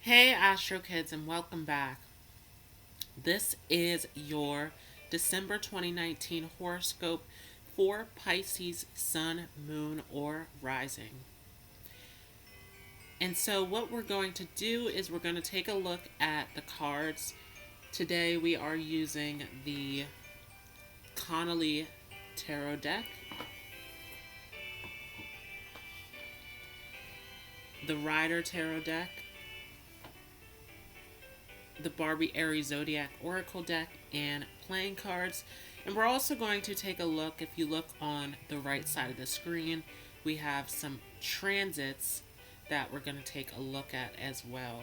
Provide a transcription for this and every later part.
Hey Astro Kids, and welcome back. This is your December 2019 horoscope for Pisces Sun, Moon, or Rising. And so what we're going to do is we're going to take a look at the cards. Today we are using the Connolly Tarot deck, the Rider Tarot deck, the Barbie Aries Zodiac Oracle deck, and playing cards. And we're also going to take a look, if you look on the right side of the screen, we have some transits that we're going to take a look at as well.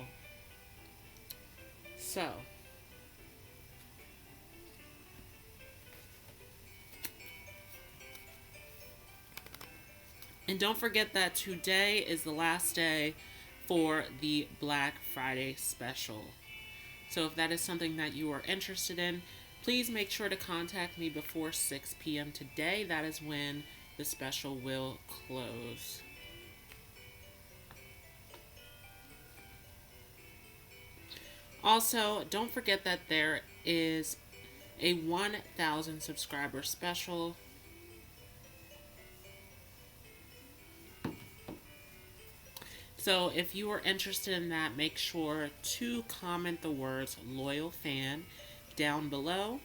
So, and don't forget that today is the last day for the Black Friday special. So if that is something that you are interested in, please make sure to contact me before 6 p.m. today. That is when the special will close. Also, don't forget that there is a 1,000 subscriber special. So if you are interested in that, make sure to comment the words loyal fan down below.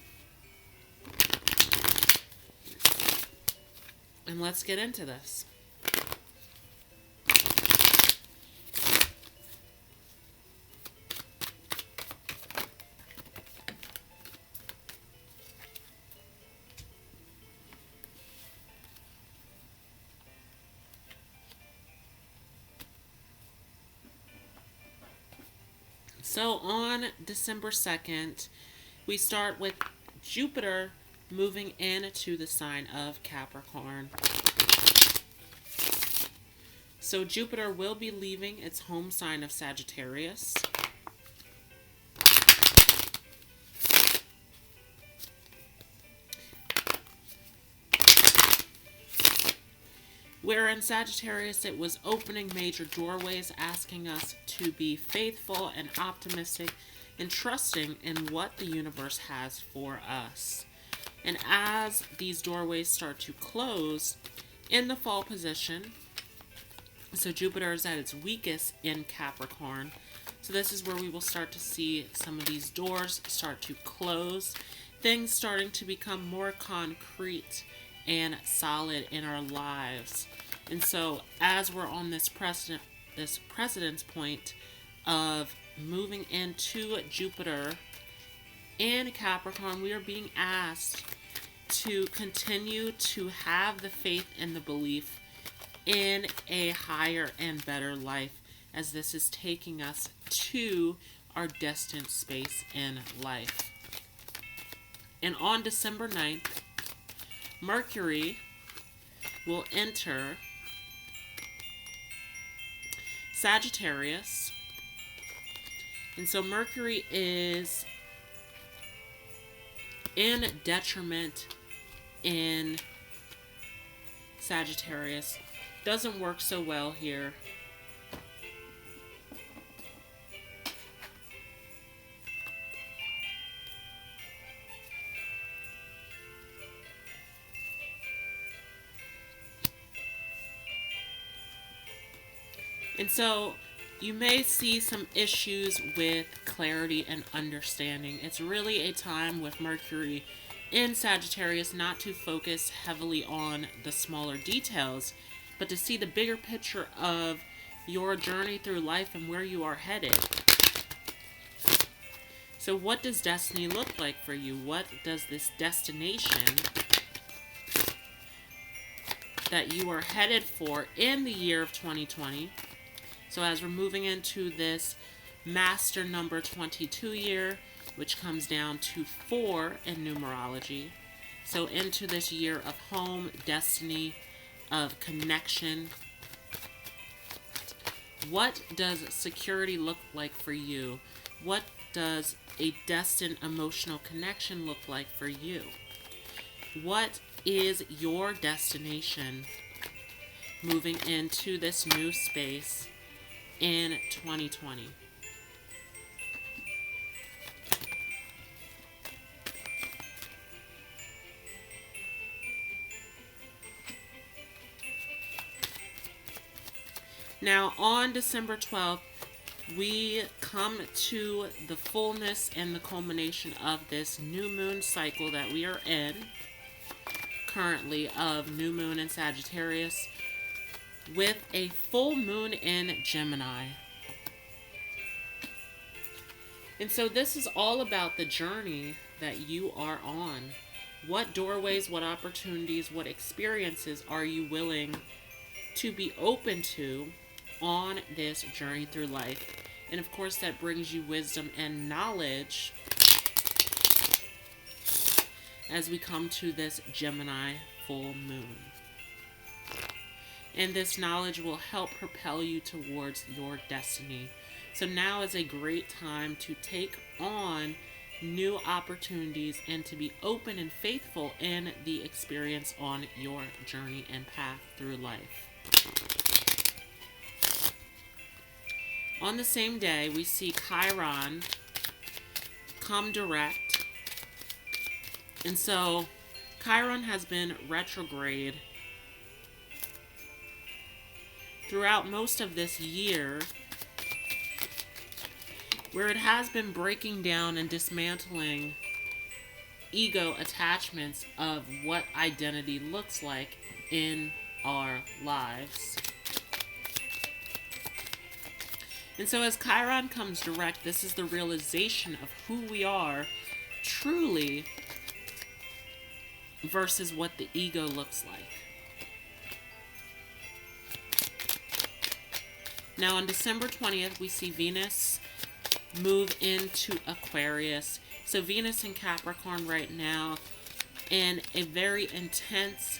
And let's get into this. So on December 2nd, we start with Jupiter moving into the sign of Capricorn. So Jupiter will be leaving its home sign of Sagittarius. Where in Sagittarius it was opening major doorways, asking us to be faithful and optimistic and trusting in what the universe has for us. And as these doorways start to close in the fall position, so Jupiter is at its weakest in Capricorn. So this is where we will start to see some of these doors start to close, things starting to become more concrete and solid in our lives. And so as we're on this precedence point of moving into Jupiter in Capricorn, we are being asked to continue to have the faith and the belief in a higher and better life, as this is taking us to our destined space in life. And on December 9th, Mercury will enter Sagittarius. And so Mercury is in detriment in Sagittarius. Doesn't work so well here. And so you may see some issues with clarity and understanding. It's really a time with Mercury in Sagittarius not to focus heavily on the smaller details, but to see the bigger picture of your journey through life and where you are headed. So what does destiny look like for you? What does this destination that you are headed for in the year of 2020? So as we're moving into this master number 22 year, which comes down to 4 in numerology. So into this year of home, destiny, of connection. What does security look like for you? What does a destined emotional connection look like for you? What is your destination moving into this new space in 2020? Now, on December 12th, we come to the fullness and the culmination of this new moon cycle that we are in currently, of new moon in Sagittarius, with a full moon in Gemini. And so this is all about the journey that you are on. What doorways, what opportunities, what experiences are you willing to be open to on this journey through life? And of course, that brings you wisdom and knowledge as we come to this Gemini full moon. And this knowledge will help propel you towards your destiny. So now is a great time to take on new opportunities and to be open and faithful in the experience on your journey and path through life. On the same day, we see Chiron come direct. And so Chiron has been retrograde throughout most of this year, where it has been breaking down and dismantling ego attachments of what identity looks like in our lives. And so as Chiron comes direct, this is the realization of who we are truly versus what the ego looks like. Now on December 20th, we see Venus move into Aquarius. So Venus in Capricorn right now in a very intense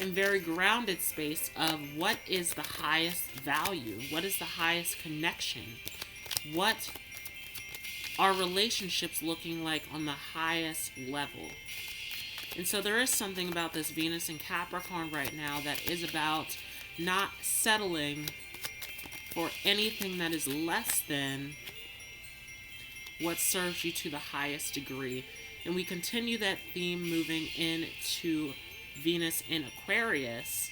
and very grounded space of what is the highest value, what is the highest connection, what are relationships looking like on the highest level. And so there is something about this Venus in Capricorn right now that is about not settling for anything that is less than what serves you to the highest degree. And we continue that theme moving into Venus in Aquarius.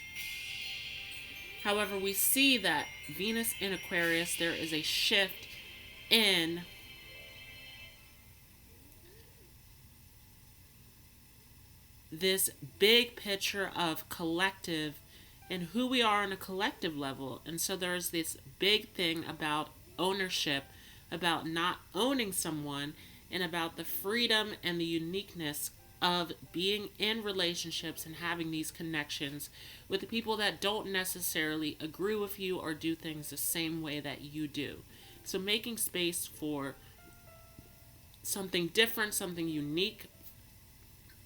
However, we see that Venus in Aquarius, there is a shift in this big picture of collective and who we are on a collective level. And so there's this big thing about ownership, about not owning someone, and about the freedom and the uniqueness of being in relationships and having these connections with the people that don't necessarily agree with you or do things the same way that you do. So making space for something different, something unique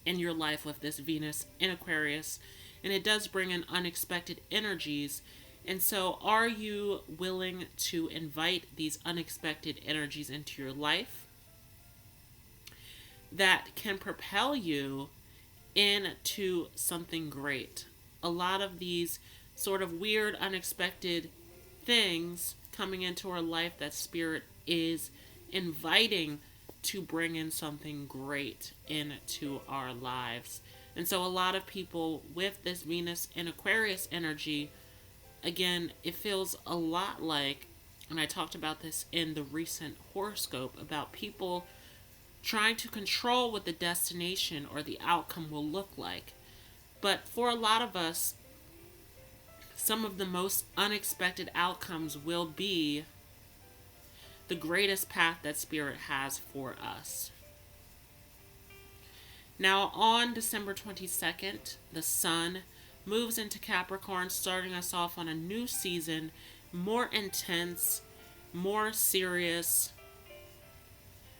in your life with this Venus in Aquarius. And it does bring in unexpected energies. And so are you willing to invite these unexpected energies into your life that can propel you into something great? A lot of these sort of weird, unexpected things coming into our life that Spirit is inviting to bring in something great into our lives. And so a lot of people with this Venus in Aquarius energy, again, it feels a lot like, and I talked about this in the recent horoscope, about people trying to control what the destination or the outcome will look like. But for a lot of us, some of the most unexpected outcomes will be the greatest path that Spirit has for us. Now on December 22nd, the Sun moves into Capricorn, starting us off on a new season, more intense, more serious,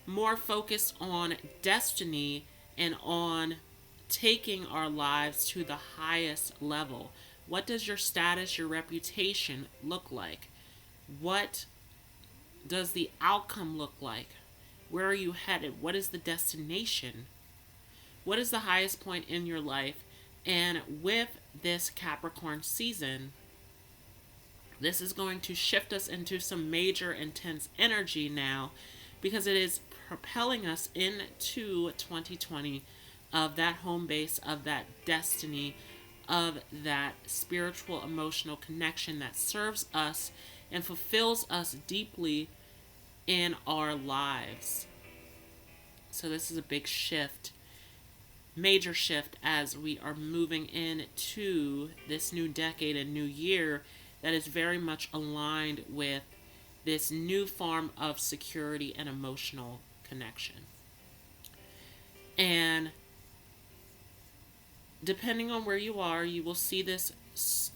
more focused on destiny and on taking our lives to the highest level. What does your status, your reputation look like? What does the outcome look like? Where are you headed? What is the destination? What is the highest point in your life? And with this Capricorn season, this is going to shift us into some major intense energy now, because it is propelling us into 2020 of that home base, of that destiny, of that spiritual emotional connection that serves us and fulfills us deeply in our lives. So this is a big shift, major shift, as we are moving into this new decade and new year that is very much aligned with this new form of security and emotional connection. And depending on where you are, you will see this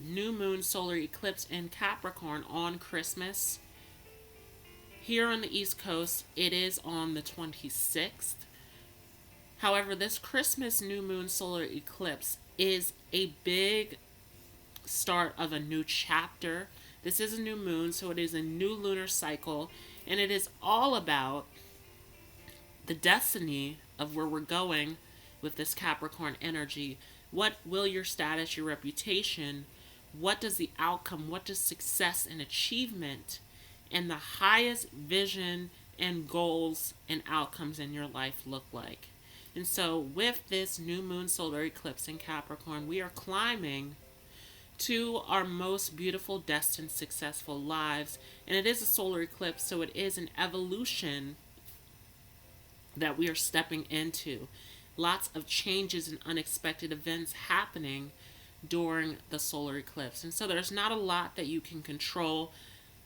new moon solar eclipse in Capricorn on Christmas. Here on the East Coast, it is on the 26th. However, this Christmas new moon solar eclipse is a big start of a new chapter. This is a new moon, so it is a new lunar cycle, and it is all about the destiny of where we're going with this Capricorn energy. What will your status, your reputation, what does the outcome, what does success and achievement and the highest vision and goals and outcomes in your life look like? And so with this new moon solar eclipse in Capricorn, we are climbing to our most beautiful, destined, successful lives. And it is a solar eclipse, so it is an evolution that we are stepping into. Lots of changes and unexpected events happening during the solar eclipse. And so there's not a lot that you can control.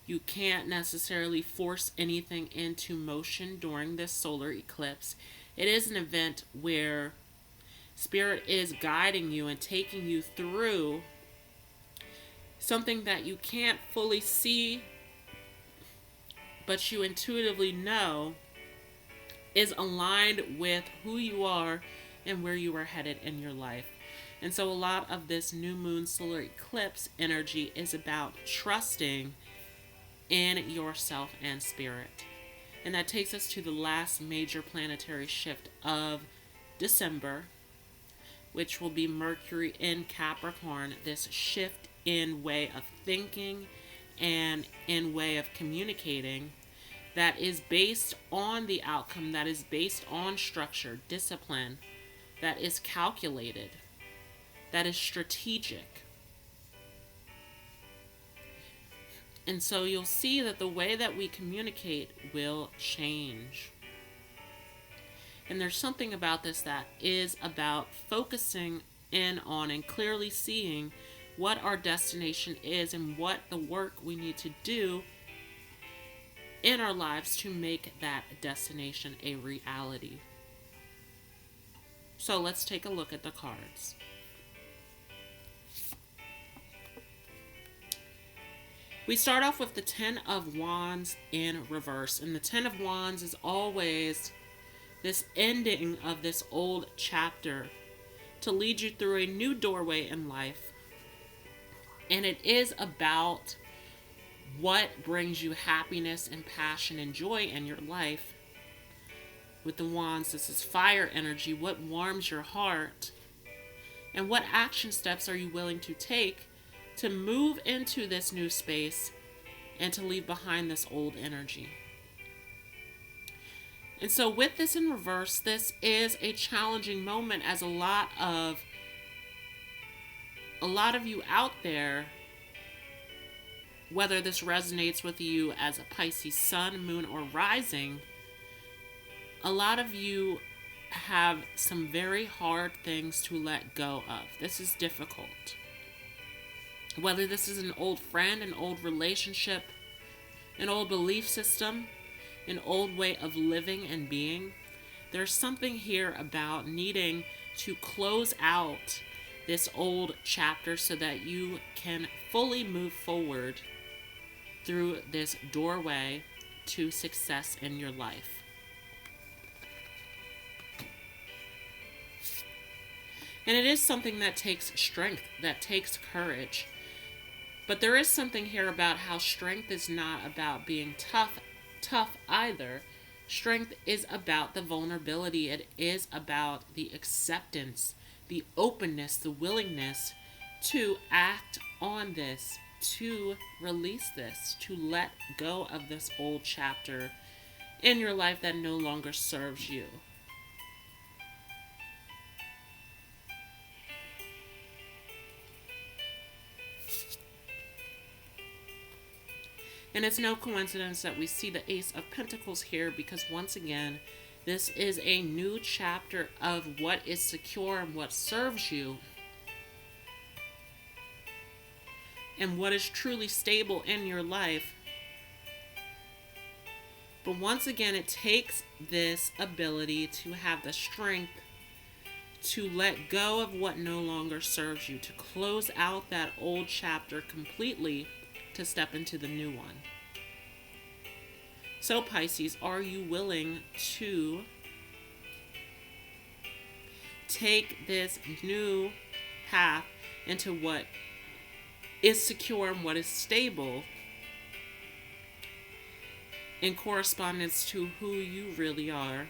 You can't necessarily force anything into motion during this solar eclipse. It is an event where Spirit is guiding you and taking you through something that you can't fully see, but you intuitively know is aligned with who you are and where you are headed in your life. And so a lot of this new moon solar eclipse energy is about trusting in yourself and spirit. And that takes us to the last major planetary shift of December, which will be Mercury in Capricorn. This shift in way of thinking and in way of communicating that is based on the outcome, that is based on structure, discipline, that is calculated, that is strategic. And so you'll see that the way that we communicate will change. And there's something about this that is about focusing in on and clearly seeing what our destination is and what the work we need to do in our lives to make that destination a reality. So let's take a look at the cards. We start off with the Ten of Wands in reverse. And the Ten of Wands is always this ending of this old chapter to lead you through a new doorway in life. And it is about what brings you happiness and passion and joy in your life. With the Wands, this is fire energy. What warms your heart? And what action steps are you willing to take to move into this new space and to leave behind this old energy? And so with this in reverse, this is a challenging moment, as a lot of you out there, whether this resonates with you as a Pisces sun, moon, or rising, a lot of you have some very hard things to let go of. This is difficult. Whether this is an old friend, an old relationship, an old belief system, an old way of living and being, there's something here about needing to close out this old chapter so that you can fully move forward through this doorway to success in your life. And it is something that takes strength, that takes courage. But there is something here about how strength is not about being tough either. Strength is about the vulnerability. It is about the acceptance, the openness, the willingness to act on this, to release this, to let go of this old chapter in your life that no longer serves you. And it's no coincidence that we see the Ace of Pentacles here, because once again, this is a new chapter of what is secure and what serves you, and what is truly stable in your life. But once again, it takes this ability to have the strength to let go of what no longer serves you, to close out that old chapter completely, to step into the new one. So Pisces, are you willing to take this new path into what is secure and what is stable, in correspondence to who you really are?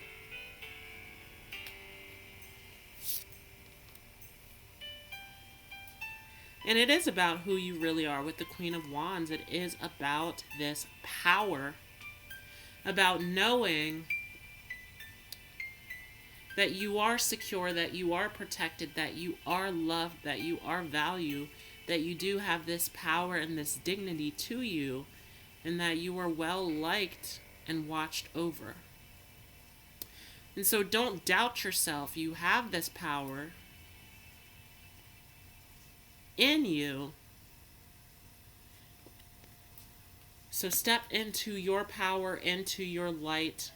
And it is about who you really are. With the Queen of Wands, it is about this power, about knowing that you are secure, that you are protected, that you are loved, that you are valued, that you do have this power and this dignity to you, and that you are well liked and watched over. And so don't doubt yourself. You have this power in you. So step into your power, into your light,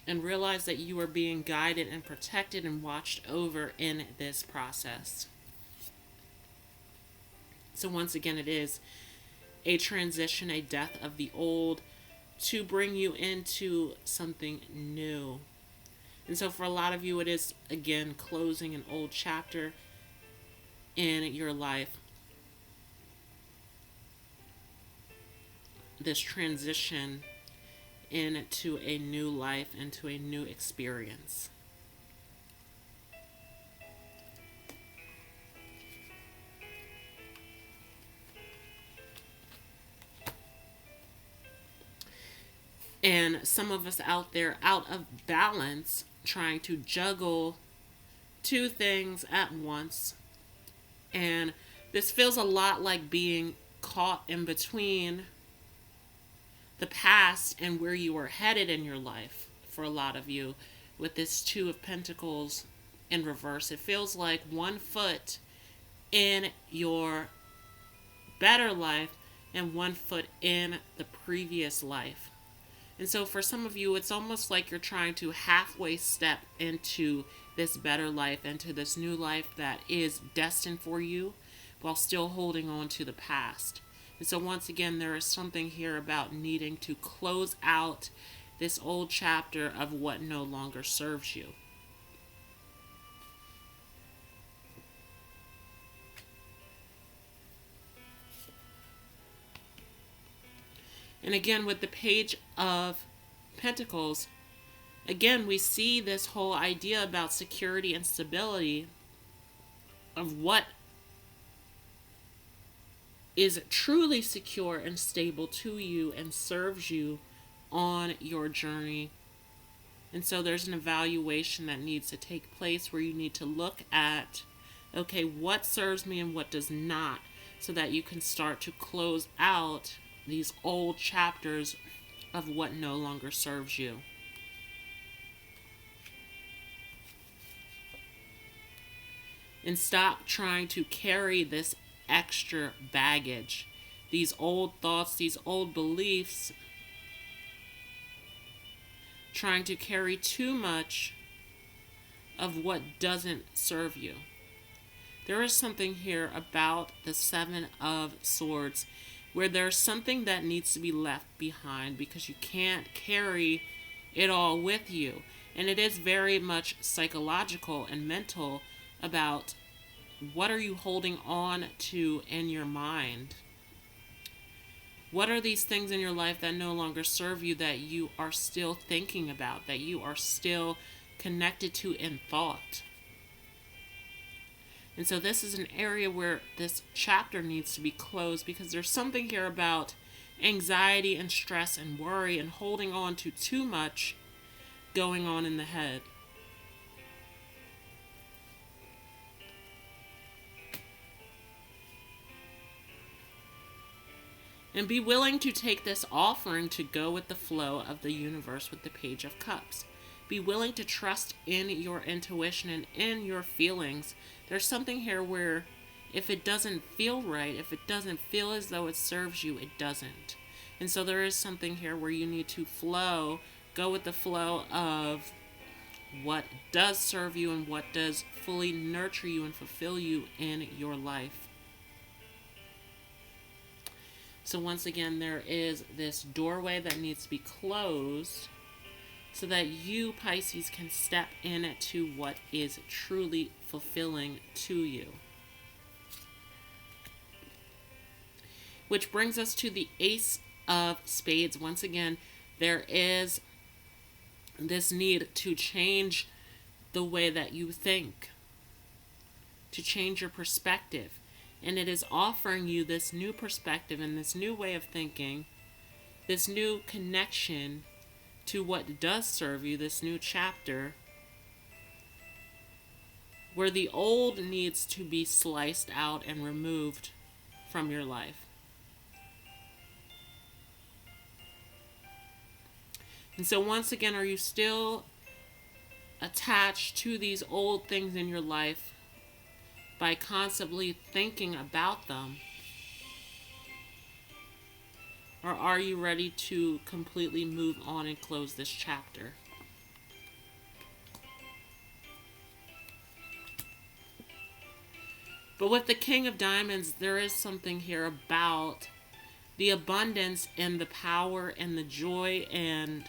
and realize that you are being guided and protected and watched over in this process. So once again, it is a transition, a death of the old, to bring you into something new. And so for a lot of you, it is, again, closing an old chapter in your life. This transition into a new life, into a new experience. And some of us out there, out of balance, trying to juggle two things at once. And this feels a lot like being caught in between the past and where you are headed in your life. For a lot of you, with this Two of Pentacles in reverse, it feels like one foot in your better life and one foot in the previous life. And so for some of you, it's almost like you're trying to halfway step into this better life, into this new life that is destined for you, while still holding on to the past. And so once again, there is something here about needing to close out this old chapter of what no longer serves you. And again, with the Page of Pentacles, again, we see this whole idea about security and stability, of what is truly secure and stable to you and serves you on your journey. And so there's an evaluation that needs to take place, where you need to look at, okay, what serves me and what does not, so that you can start to close out these old chapters of what no longer serves you. And stop trying to carry this extra baggage, these old thoughts, these old beliefs, trying to carry too much of what doesn't serve you. There is something here about the Seven of Swords, where there's something that needs to be left behind, because you can't carry it all with you. And it is very much psychological and mental about what are you holding on to in your mind. What are these things in your life that no longer serve you, that you are still thinking about, that you are still connected to in thought? And so this is an area where this chapter needs to be closed, because there's something here about anxiety and stress and worry and holding on to too much going on in the head. And be willing to take this offering to go with the flow of the universe with the Page of Cups. Be willing to trust in your intuition and in your feelings. There's something here where if it doesn't feel right, if it doesn't feel as though it serves you, it doesn't. And so there is something here where you need to go with the flow of what does serve you and what does fully nurture you and fulfill you in your life. So once again, there is this doorway that needs to be closed so that you, Pisces, can step into what is truly fulfilling to you. Which brings us to the Ace of Spades. Once again, there is this need to change the way that you think, to change your perspective. And it is offering you this new perspective and this new way of thinking, this new connection to what does serve you, this new chapter, where the old needs to be sliced out and removed from your life. And so once again, are you still attached to these old things in your life by constantly thinking about them? Or are you ready to completely move on and close this chapter? But with the King of Diamonds, there is something here about the abundance and the power and the joy and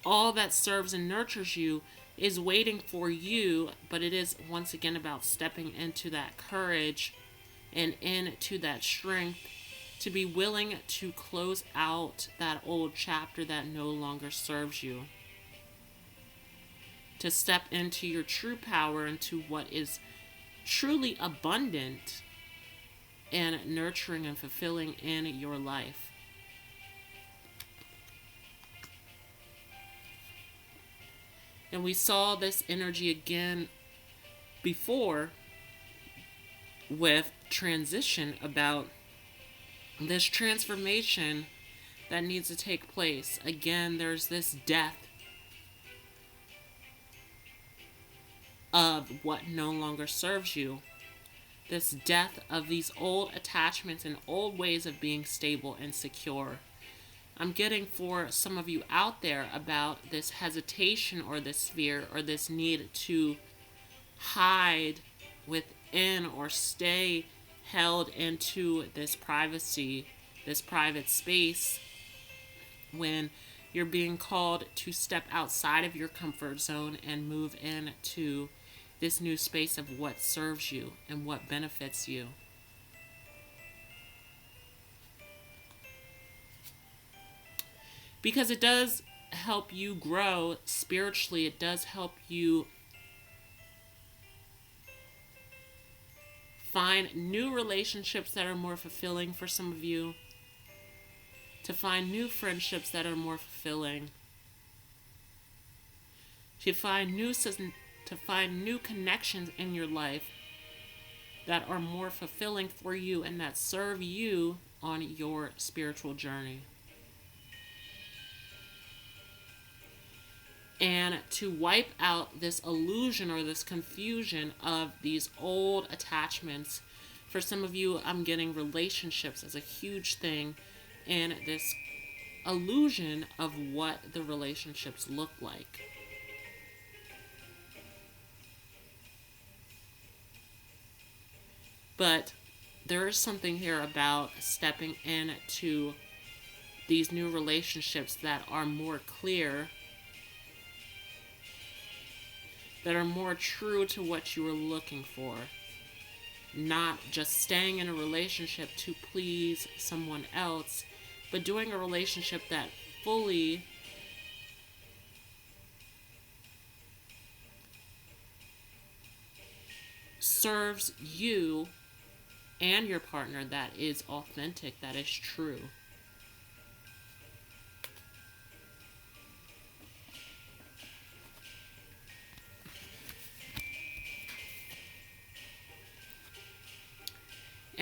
all that serves and nurtures you is waiting for you, but it is once again about stepping into that courage and into that strength to be willing to close out that old chapter that no longer serves you. To step into your true power, into what is truly abundant and nurturing and fulfilling in your life. And we saw this energy again before with transition, about this transformation that needs to take place. Again, there's this death of what no longer serves you. This death of these old attachments and old ways of being stable and secure. I'm getting for some of you out there about this hesitation or this fear or this need to hide within or stay held into this privacy, this private space, when you're being called to step outside of your comfort zone and move into this new space of what serves you and what benefits you. Because it does help you grow spiritually. It does help you find new relationships that are more fulfilling for some of you. To find new friendships that are more fulfilling. To find new connections in your life that are more fulfilling for you and that serve you on your spiritual journey. And to wipe out this illusion or this confusion of these old attachments. For some of you, I'm getting relationships as a huge thing, and this illusion of what the relationships look like. But there is something here about stepping into these new relationships that are more clear, that are more true to what you were looking for. Not just staying in a relationship to please someone else, but doing a relationship that fully serves you and your partner, that is authentic, that is true.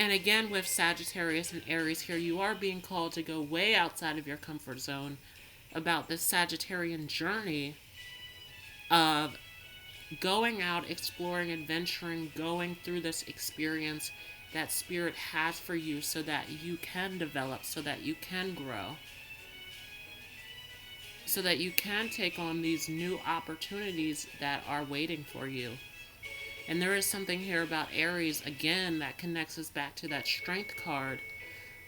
And again, with Sagittarius and Aries here, you are being called to go way outside of your comfort zone about this Sagittarian journey of going out, exploring, adventuring, going through this experience that Spirit has for you so that you can develop, so that you can grow, so that you can take on these new opportunities that are waiting for you. And there is something here about Aries, again, that connects us back to that strength card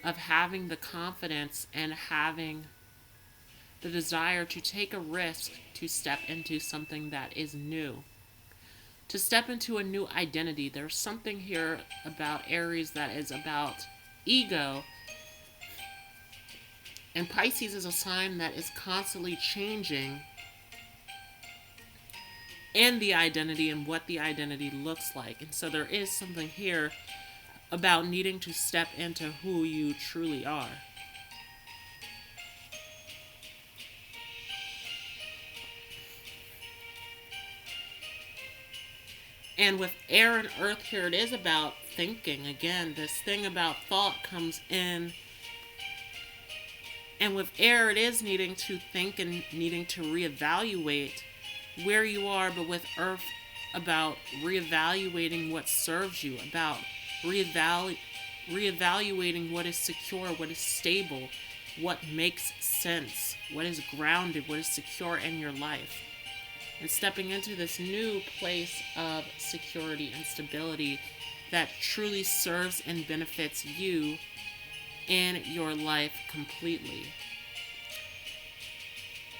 of having the confidence and having the desire to take a risk to step into something that is new, to step into a new identity. There's something here about Aries that is about ego. And Pisces is a sign that is constantly changing in the identity and what the identity looks like. And so there is something here about needing to step into who you truly are. And with air and earth here, it is about thinking. Again, this thing about thought comes in. And with air, it is needing to think and needing to reevaluate where you are. But with earth, about reevaluating what serves you, about reevaluating what is secure, what is stable, what makes sense, what is grounded, what is secure in your life. And stepping into this new place of security and stability that truly serves and benefits you in your life completely.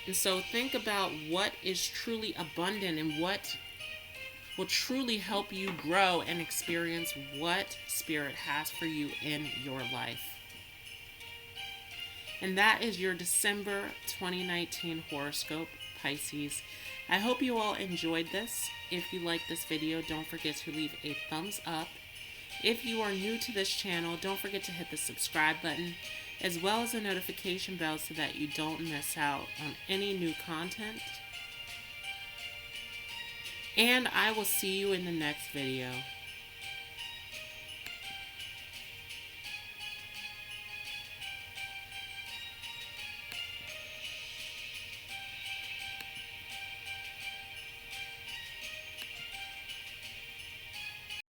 And so think about what is truly abundant and what will truly help you grow and experience what Spirit has for you in your life. And that is your December 2019 horoscope, Pisces. I hope you all enjoyed this. If you liked this video, don't forget to leave a thumbs up. If you are new to this channel, don't forget to hit the subscribe button, as well as the notification bell so that you don't miss out on any new content. And I will see you in the next video.